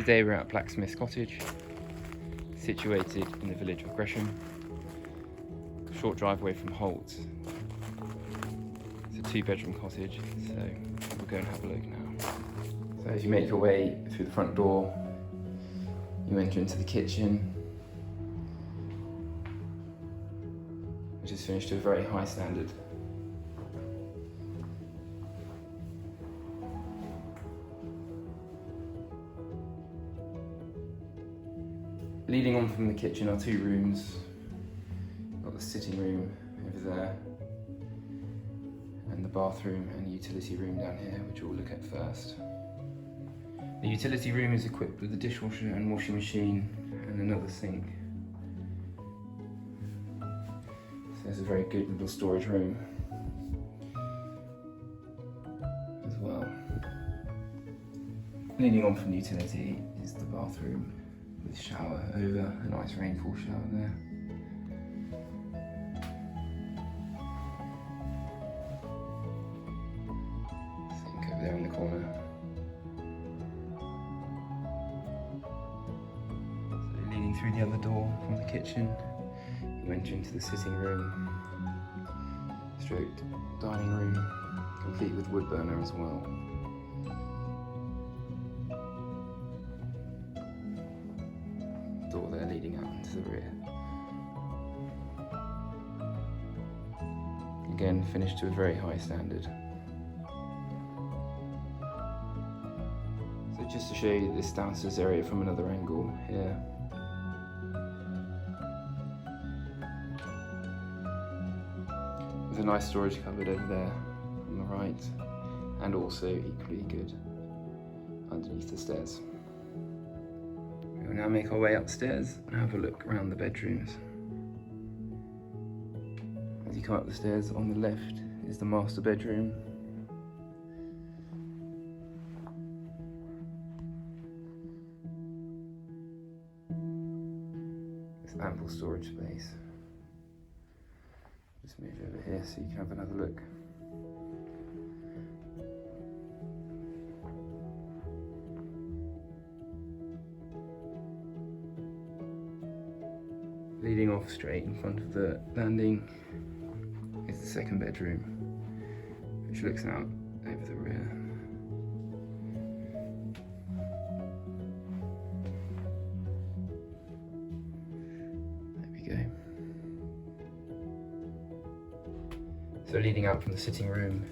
Today we're at Blacksmith Cottage, situated in the village of Gresham, a short drive away from Holt. It's a 2-bedroom cottage, so we'll go and have a look now. So as you make your way through the front door, you enter into the kitchen, which is finished to a very high standard. Leading on from the kitchen are 2 rooms. We've got the sitting room over there, and the bathroom and utility room down here, which we'll look at first. The utility room is equipped with a dishwasher and washing machine and another sink. So there's a very good little storage room as well. Leading on from the utility is the bathroom with shower over, a nice rainfall shower there. Sink over there in the corner. So leading through the other door from the kitchen, you enter into the sitting room, stroke dining room, complete with wood burner as well. Door there leading out into the rear. Again, finished to a very high standard. So just to show you this downstairs area from another angle here. There's a nice storage cupboard over there on the right, and also equally good underneath the stairs. We'll now make our way upstairs and have a look around the bedrooms. As you come up the stairs, on the left is the master bedroom. There's ample storage space. Just move over here so you can have another look. Leading off straight in front of the landing is the second bedroom, which looks out over the rear. There we go. So leading out from the sitting room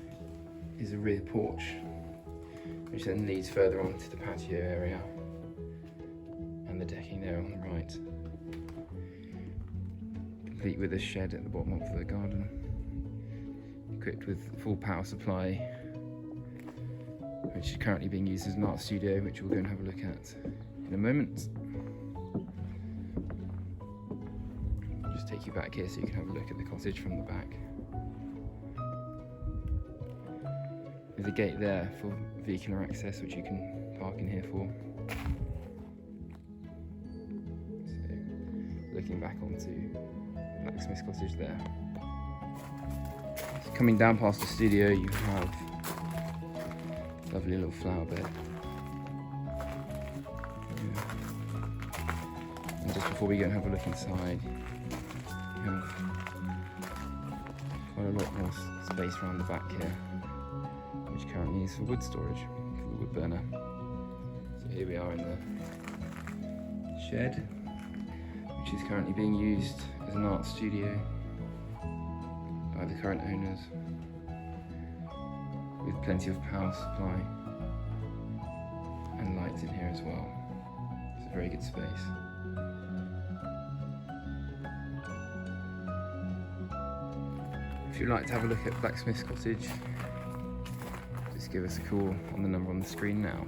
is a rear porch, which then leads further on to the patio area and the decking there on the right. Complete with a shed at the bottom of the garden, equipped with full power supply, which is currently being used as an art studio, which we'll go and have a look at in a moment. I'll just take you back here so you can have a look at the cottage from the back. There's a gate there for vehicular access, which you can park in here for. So, looking back onto Blacksmith Cottage there. So coming down past the studio, you have a lovely little flower bed. Yeah. And just before we go and have a look inside, you have quite a lot more space around the back here, which currently is for wood storage, for the wood burner. So here we are in the shed, which is currently being used as an art studio by the current owners, with plenty of power supply and lights in here as well. It's a very good space. If you'd like to have a look at Blacksmith's Cottage, just give us a call on the number on the screen now.